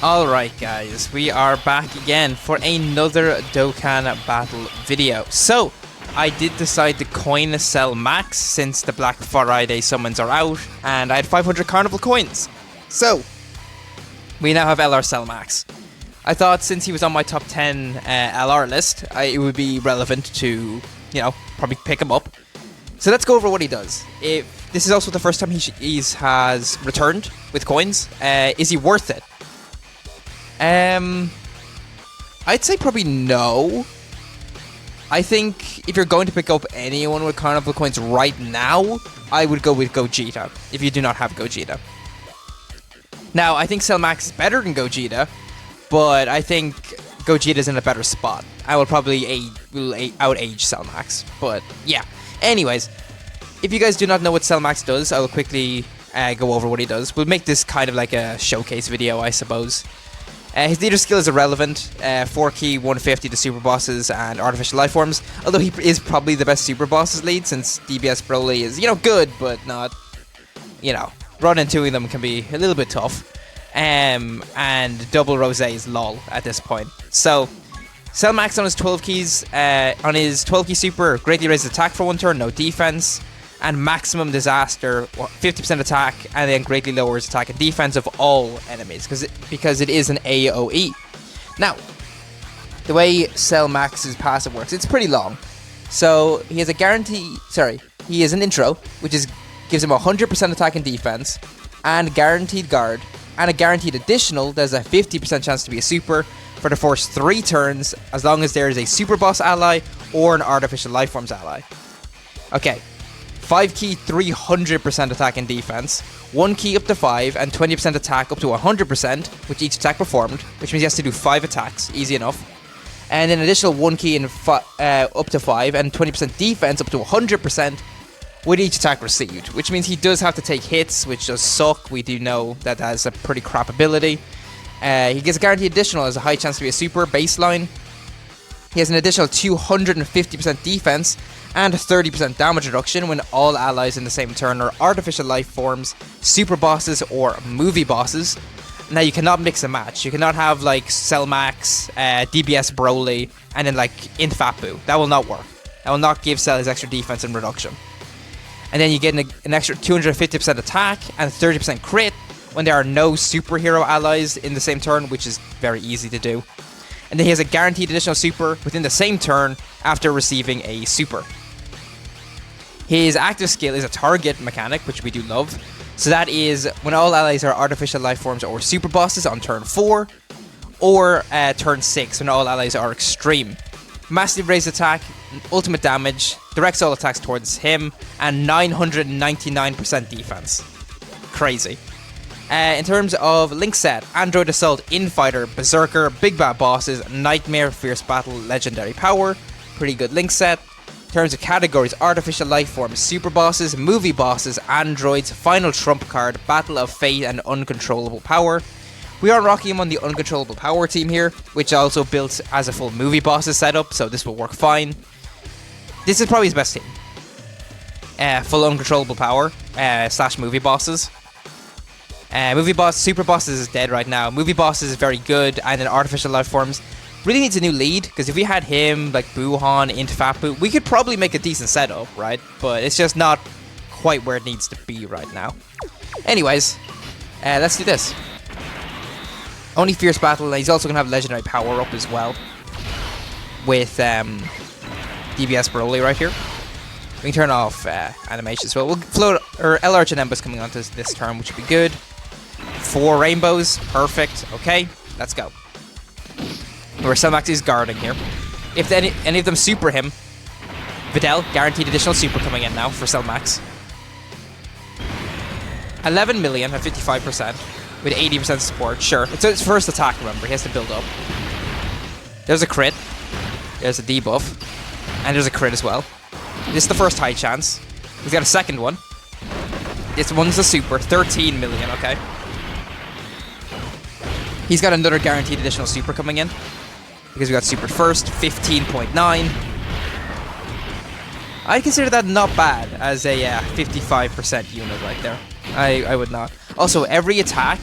Alright guys, we are back again for another Dokkan Battle video. So, I did decide to coin sell max since the Black Friday summons are out, and I had 500 carnival coins. So, we now have LR sell max. I thought since he was on my top 10 LR list, it would be relevant to, probably pick him up. So let's go over what he does. If this is also the first time he has returned with coins, is he worth it? I'd say probably no. I think if you're going to pick up anyone with carnival coins right now, I would go with Gogeta, if you do not have Gogeta. Now, I think Cell Max is better than Gogeta, but I think Gogeta's in a better spot. I will probably out-age Cell Max, but yeah. Anyways, if you guys do not know what Cell Max does, I will quickly go over what he does. We'll make this kind of like a showcase video, I suppose. His leader skill is irrelevant, 4 key, 150 to super bosses and artificial life forms, although he is probably the best super bosses lead since DBS is, good, but not, running two of them can be a little bit tough. And double rose is lol at this point. So, Cell Max on his 12 keys, on his 12 key super, greatly raises attack for 1 turn, no defense. And maximum disaster, 50% attack, and then greatly lowers attack and defense of all enemies, because it is an AoE. Now, the way Cell Max's passive works, it's pretty long. So he has he has an intro, which gives him 100% attack and defense, and guaranteed guard, and a guaranteed additional that has a 50% chance to be a super for the first 3 turns, as long as there is a super boss ally or an artificial life forms ally. Okay. 5 key, 300% attack and defense, 1 key up to 5, and 20% attack up to 100%, with each attack performed, which means he has to do 5 attacks, easy enough. And then additional 1 key up to 5, and 20% defense up to 100%, with each attack received, which means he does have to take hits, which does suck. We do know that has a pretty crap ability. He gets a guaranteed additional, has a high chance to be a super baseline. He has an additional 250% defense and 30% damage reduction when all allies in the same turn are artificial life forms, super bosses, or movie bosses. Now, you cannot mix and match. You cannot have, like, Cell Max, DBS Broly, and then, like, Infapu. That will not work. That will not give Cell his extra defense and reduction. And then you get an extra 250% attack and 30% crit when there are no superhero allies in the same turn, which is very easy to do. And then he has a guaranteed additional super within the same turn after receiving a super. His active skill is a target mechanic, which we do love. So that is when all allies are artificial life forms or super bosses on turn 4, or turn 6 when all allies are extreme. Massive raised attack, ultimate damage, directs all attacks towards him, and 999% defense. Crazy. In terms of link set, Android Assault, Infighter, Berserker, Big Bad Bosses, Nightmare, Fierce Battle, Legendary Power. Pretty good link set. In terms of categories, Artificial Life Forms, Super Bosses, Movie Bosses, Androids, Final Trump Card, Battle of Fate, and Uncontrollable Power. We are rocking him on the Uncontrollable Power team here, which also built as a full Movie Bosses setup, so this will work fine. This is probably his best team. Full Uncontrollable Power, / Movie Bosses. Super Bosses is dead right now. Movie Bosses is very good, and then Artificial Life Forms really needs a new lead, because if we had him, like Buhan, Infapu, we could probably make a decent setup, right? But it's just not quite where it needs to be right now. Anyways, let's do this. Only Fierce Battle, and he's also going to have Legendary Power up as well, with DBS Broly right here. We can turn off animation as well. We'll float, or LR Janembas coming onto this turn, which would be good. 4 rainbows, perfect. Okay, let's go. Where Cell Max is guarding here. If any of them super him, Videl, guaranteed additional super coming in now for Cell Max. 11 million at 55% with 80% support. Sure, it's his first attack, remember, he has to build up. There's a crit. There's a debuff. And there's a crit as well. This is the first high chance. He's got a second one. This one's a super, 13 million, okay. He's got another guaranteed additional super coming in, because we got super first, 15.9. I'd consider that not bad as a 55% unit right there. I would not. Also, every attack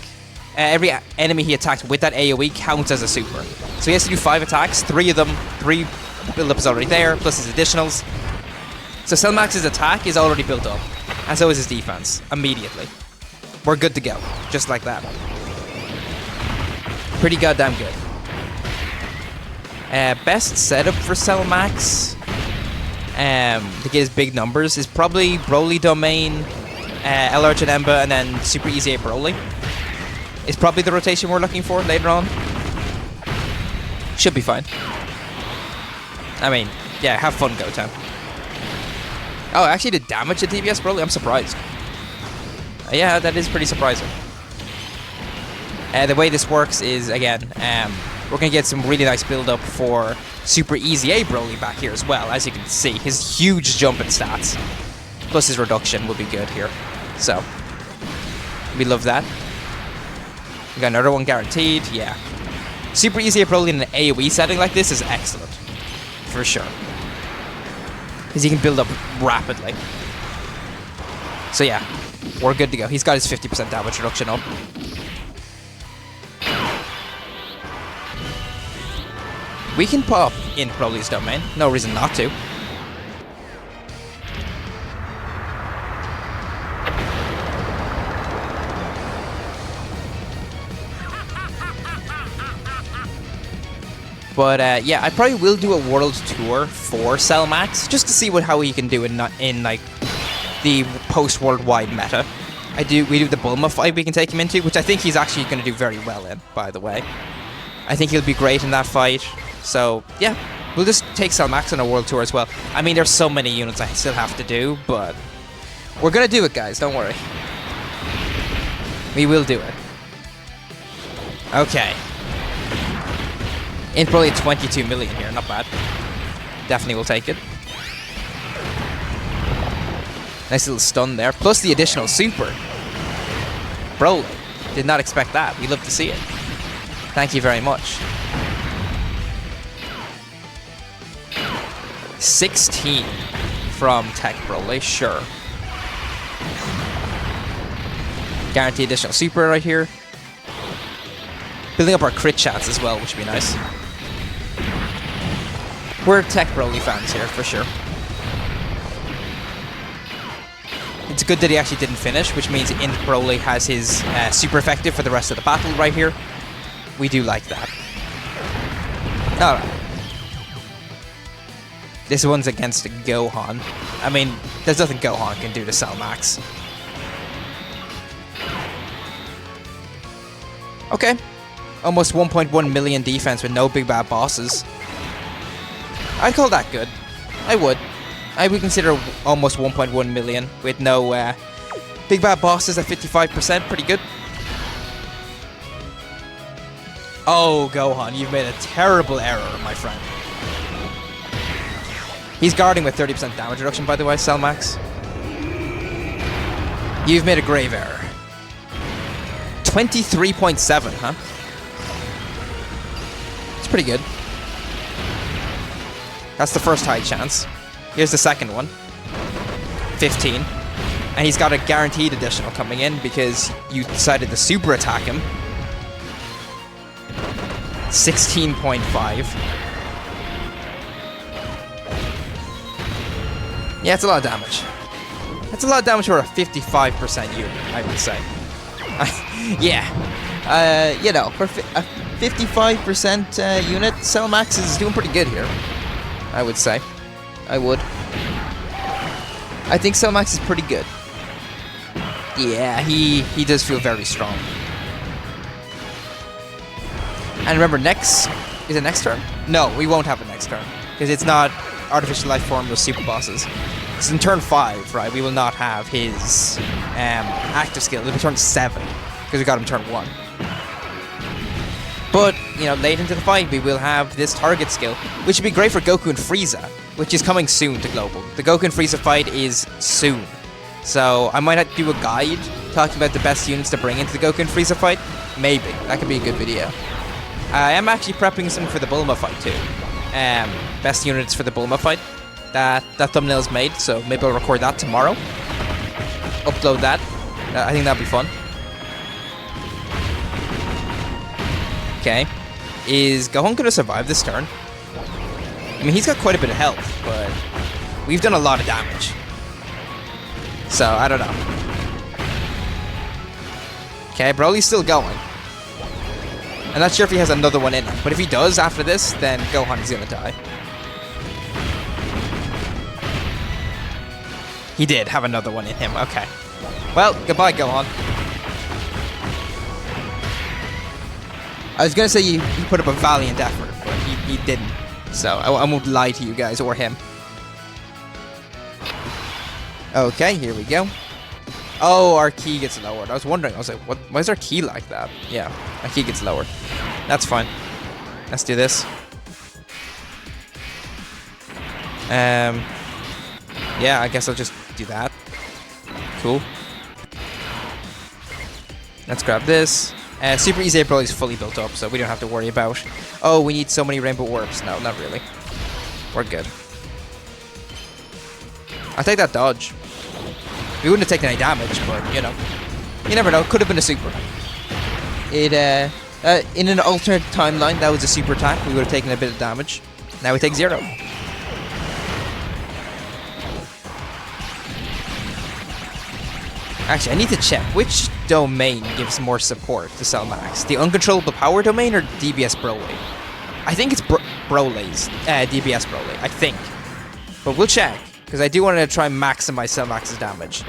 every enemy he attacks with that AoE counts as a super. So he has to do 5 attacks, 3 of them, 3 build-up is already there, plus his additionals. So Cellmax's attack is already built up, and so is his defense, immediately. We're good to go, just like that. Pretty goddamn good. Best setup for Cellmax, to get his big numbers, is probably Broly Domain, LR Janemba, and then Super Easy 8 Broly. Is probably the rotation we're looking for later on. Should be fine. I mean, yeah, have fun, Goten. Oh, I actually did damage to DBS Broly? I'm surprised. Yeah, that is pretty surprising. The way this works is, again, we're going to get some really nice build-up for Super Easy A Broly back here as well, as you can see. His huge jump in stats, plus his reduction will be good here. So, we love that. We got another one guaranteed, yeah. Super Easy A Broly in an AoE setting like this is excellent. For sure. Because he can build up rapidly. So yeah, we're good to go. He's got his 50% damage reduction up. We can pop in Broly's domain. No reason not to. But yeah, I probably will do a world tour for Cellmax just to see how he can do in like the post-worldwide meta. We do the Bulma fight we can take him into, which I think he's actually going to do very well in, by the way. I think he'll be great in that fight. So yeah, we'll just take Cellmax on a world tour as well. I mean, there's so many units I still have to do, but we're going to do it, guys. Don't worry. We will do it. Okay. In probably 22 million here, not bad. Definitely will take it. Nice little stun there, plus the additional super. Broly, did not expect that. We love to see it. Thank you very much. 16 from Tech Broly, sure. Guaranteed additional super right here. Building up our crit chats as well, which would be nice. We're Tech Broly fans here, for sure. It's good that he actually didn't finish, which means Int Broly has his super effective for the rest of the battle right here. We do like that. Alright. This one's against Gohan. I mean, there's nothing Gohan can do to Cellmax. Okay. Almost 1.1 million defense with no big bad bosses. I'd call that good. I would. I would consider almost 1.1 million with no big bad bosses at 55%. Pretty good. Oh, Gohan, you've made a terrible error, my friend. He's guarding with 30% damage reduction, by the way, Cellmax. You've made a grave error. 23.7, huh? It's pretty good. That's the first high chance. Here's the second one. 15. And he's got a guaranteed additional coming in because you decided to super attack him. 16.5. Yeah, it's a lot of damage. That's a lot of damage for a 55% unit, I would say. Yeah. You know, for a 55% unit, Cellmax is doing pretty good here. I would say. I would. I think Cellmax is pretty good. Yeah, he does feel very strong. And remember, is it next turn? No, we won't have it next turn. Because it's not Artificial Life Form with super bosses. It's in turn 5, right? We will not have his active skill. It'll be turn 7. Because we got him turn 1. But, you know, late into the fight, we will have this target skill, which would be great for Goku and Frieza, which is coming soon to Global. The Goku and Frieza fight is soon. So, I might have to do a guide talking about the best units to bring into the Goku and Frieza fight. Maybe. That could be a good video. I am actually prepping some for the Bulma fight, too. Best units for the Bulma fight. That thumbnail's made, so maybe I'll record that tomorrow. Upload that. I think that'd be fun. okay, is Gohan going to survive this turn? I mean, he's got quite a bit of health, but we've done a lot of damage. So, I don't know. Okay, Broly's still going. I'm not sure if he has another one in him, but if he does after this, then Gohan is going to die. He did have another one in him, okay. Well, goodbye, Gohan. I was going to say he put up a valiant effort, but he didn't. So, I won't lie to you guys or him. Okay, here we go. Oh, our key gets lowered. I was wondering, I was like, why is our key like that? Yeah, our key gets lowered. That's fine. Let's do this. Yeah, I guess I'll just do that. Cool. Let's grab this. Super Easy April is fully built up, so we don't have to worry about, oh, we need so many Rainbow Orbs. No, not really. We're good. I'll take that dodge. We wouldn't have taken any damage, but, you know. You never know. Could have been a super. It, in an alternate timeline, that was a super attack. We would have taken a bit of damage. Now we take 0. Actually, I need to check which domain gives more support to Cell Max. The Uncontrollable Power domain or DBS Broly? I think it's Broly's, DBS Broly, I think. But we'll check, because I do want to try and maximize Cell Max's damage.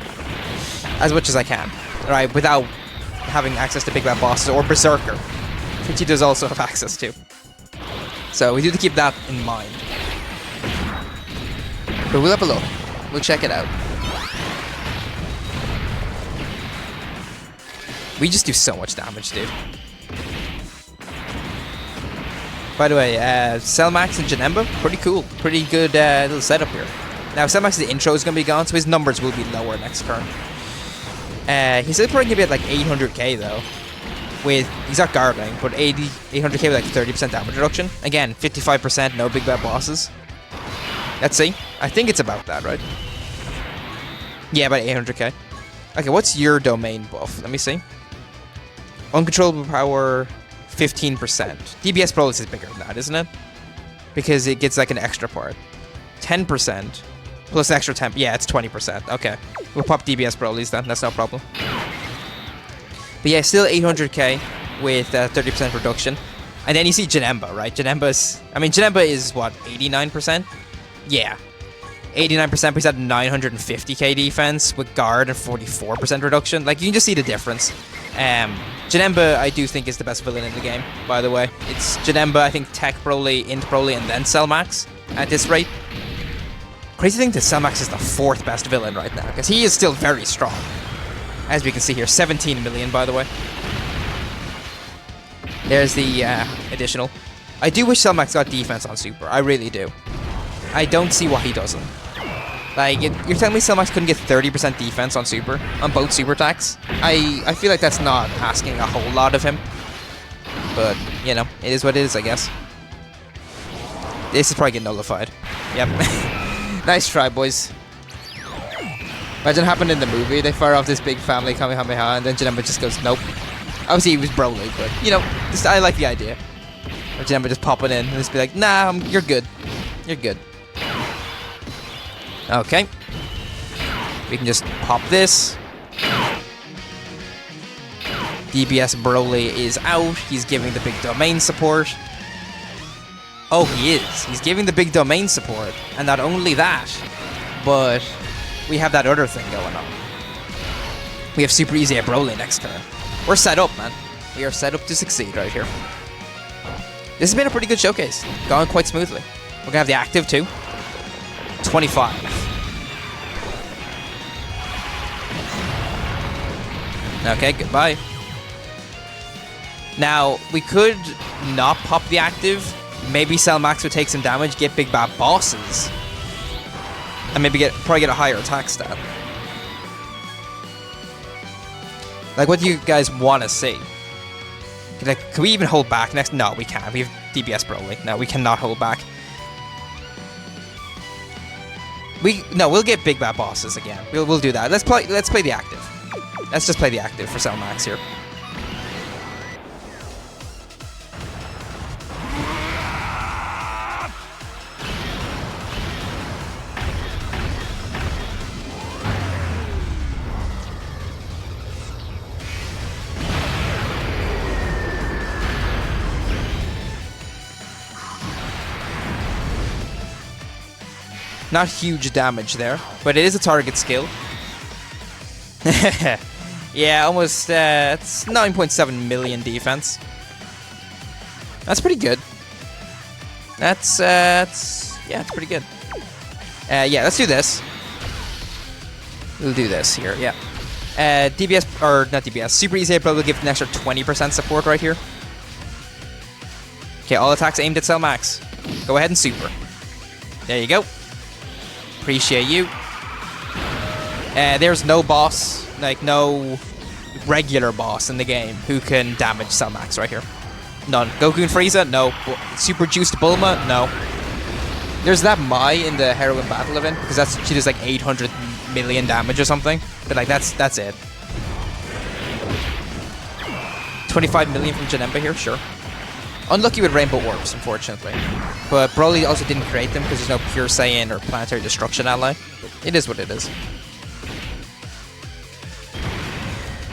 As much as I can. Alright, without having access to Big Bad Bosses or Berserker, which he does also have access to. So we do have to keep that in mind. But we'll have a look. We'll check it out. We just do so much damage, dude. By the way, Cell Max and Janemba, pretty cool. Pretty good little setup here. Now, Cell Max's intro is going to be gone, so his numbers will be lower next turn. He's still probably going to be at like 800k, though. He's not guarding, but 800k with like 30% damage reduction. Again, 55%, no Big Bad Bosses. Let's see. I think it's about that, right? Yeah, about 800k. Okay, what's your domain buff? Let me see. Uncontrollable Power, 15%. DBS Broly is bigger than that, isn't it? Because it gets like an extra part. 10%. Plus an extra 10. Yeah, it's 20%. Okay. We'll pop DBS Broly's then. That's no problem. But yeah, still 800k with 30% reduction. And then you see Janemba, right? Janemba is what, 89%? Yeah. 89%, but he's at 950k defense with guard and 44% reduction. Like, you can just see the difference. Janemba, I do think, is the best villain in the game, by the way. It's Janemba, I think, Tech Broly, Int Broly, and then Cell Max at this rate. Crazy thing that Cell Max is the 4th best villain right now, because he is still very strong. As we can see here, 17 million, by the way. There's the additional. I do wish Cell Max got defense on Super. I really do. I don't see why he doesn't. Like, you're telling me Cell Max couldn't get 30% defense on Super? On both Super attacks? I feel like that's not asking a whole lot of him. But, you know, it is what it is, I guess. This is probably getting nullified. Yep. Nice try, boys. Imagine what happened in the movie. They fire off this big family Kamehameha, and then Janemba just goes, nope. Obviously, he was Broly, but, you know, I like the idea. Or Janemba just popping in and just be like, nah, you're good. You're good. Okay. We can just pop this. DBS Broly is out. He's giving the big domain support. Oh, he is. He's giving the big domain support. And not only that, but we have that other thing going on. We have Super Easy at Broly next turn. We're set up, man. We are set up to succeed right here. This has been a pretty good showcase. Going quite smoothly. We're gonna have the active too. 25. Okay, goodbye. Now, we could not pop the active. Maybe Cell Max would take some damage, get Big Bad Bosses. And maybe probably get a higher attack stat. Like, what do you guys want to see? Can we even hold back next? No, we can't. We have DBS Broly. No, we cannot hold back. We'll get Big Bad Bosses again. We'll do that. Let's play the active. Let's just play the active for Cell Max here. Not huge damage there, but it is a target skill. Yeah, almost, it's 9.7 million defense. That's pretty good. That's yeah, it's pretty good. Yeah, let's do this. We'll do this here, yeah. DBS, or not DBS, Super Easy April will give an extra 20% support right here. Okay, all attacks aimed at Cell Max. Go ahead and super. There you go. Appreciate you. There's no boss, like no regular boss in the game who can damage Cell Max right here. None. Goku and Frieza? No. Super Juiced Bulma? No. There's that Mai in the Heroine Battle event, because she does like 800 million damage or something. But like that's it. 25 million from Janemba here, sure. Unlucky with Rainbow Orbs, unfortunately. But Broly also didn't create them because there's no Pure Saiyan or Planetary Destruction ally. It is what it is.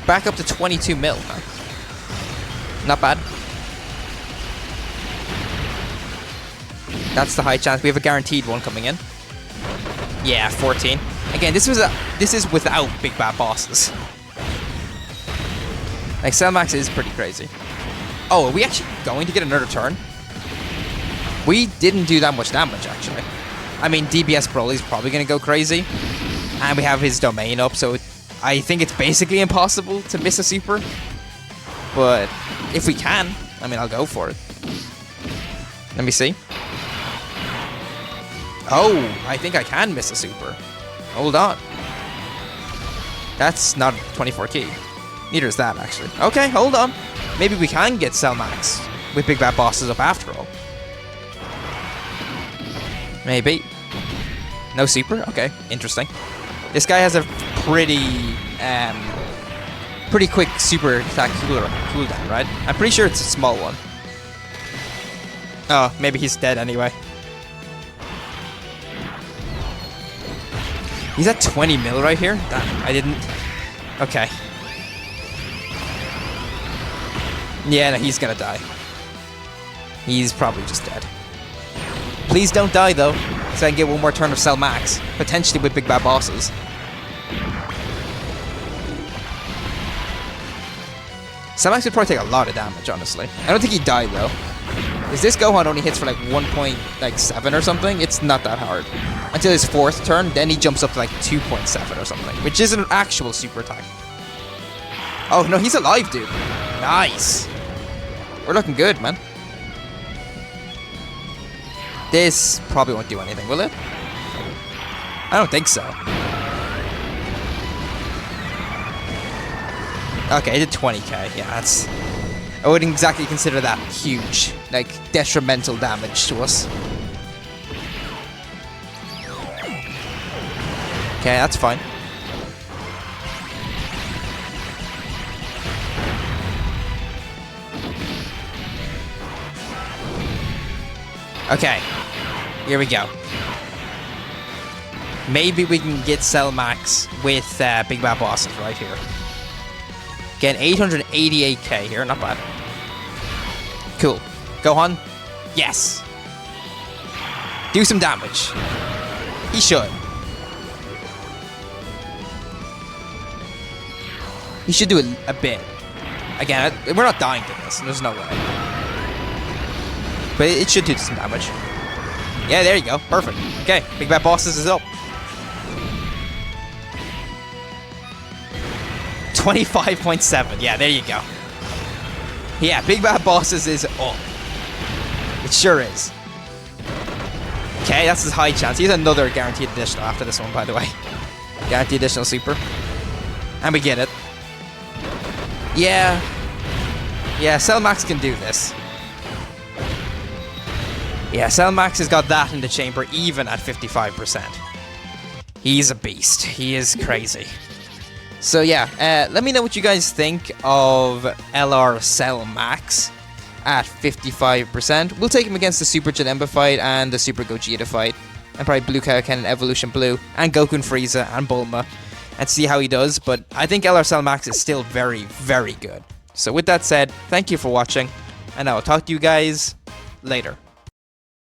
Back up to 22 mil, huh? Not bad. That's the high chance. We have a guaranteed one coming in. Yeah, 14. Again, this is without big bad bosses. Like, Cell Max is pretty crazy. Oh, are we actually going to get another turn? We didn't do that much damage, actually. I mean, DBS Broly's probably going to go crazy. And we have his domain up, so I think it's basically impossible to miss a super. But if we can, I mean, I'll go for it. Let me see. Oh, I think I can miss a super. Hold on. That's not 24 key. Neither is that, actually. Okay, hold on. Maybe we can get Cell Max with big bad bosses up after all. Maybe. No super? Okay, interesting. This guy has a pretty quick super attack cooldown, right? I'm pretty sure it's a small one. Oh, maybe he's dead anyway. He's at 20 mil right here? Damn, I didn't... Okay. Yeah, no, he's gonna die. He's probably just dead. Please don't die, though, so I can get one more turn of Cell Max. Potentially with big bad bosses. Cell Max would probably take a lot of damage, honestly. I don't think he'd die, though. Because this Gohan only hits for like 1.7 or something. It's not that hard. Until his 4th turn, then he jumps up to like 2.7 or something. Which is an actual super attack. Oh, no, he's alive, dude. Nice. We're looking good, man. This probably won't do anything, will it? I don't think so. Okay, it did 20k. Yeah, that's... I wouldn't exactly consider that huge, like, detrimental damage to us. Okay, that's fine. Okay, here we go. Maybe we can get Cell Max with big bad bosses right here. Again, 888k here, not bad. Cool. Gohan? Yes! Do some damage. He should. He should do a bit. Again, we're not dying to this. There's no way. But it should do some damage. Yeah, there you go. Perfect. Okay, big bad bosses is up. 25.7. Yeah, there you go. Yeah, big bad bosses is up. It sure is. Okay, that's his high chance. He's another guaranteed additional after this one, by the way. Guaranteed additional super. And we get it. Yeah. Yeah, Cell Max can do this. Yeah, Cell Max has got that in the chamber even at 55%. He's a beast. He is crazy. So yeah, let me know what you guys think of LR Cell Max at 55%. We'll take him against the Super Janemba fight and the Super Gogeta fight. And probably Blue Kaioken and Evolution Blue. And Goku and Frieza and Bulma. And see how he does. But I think LR Cell Max is still very, very good. So with that said, thank you for watching. And I will talk to you guys later.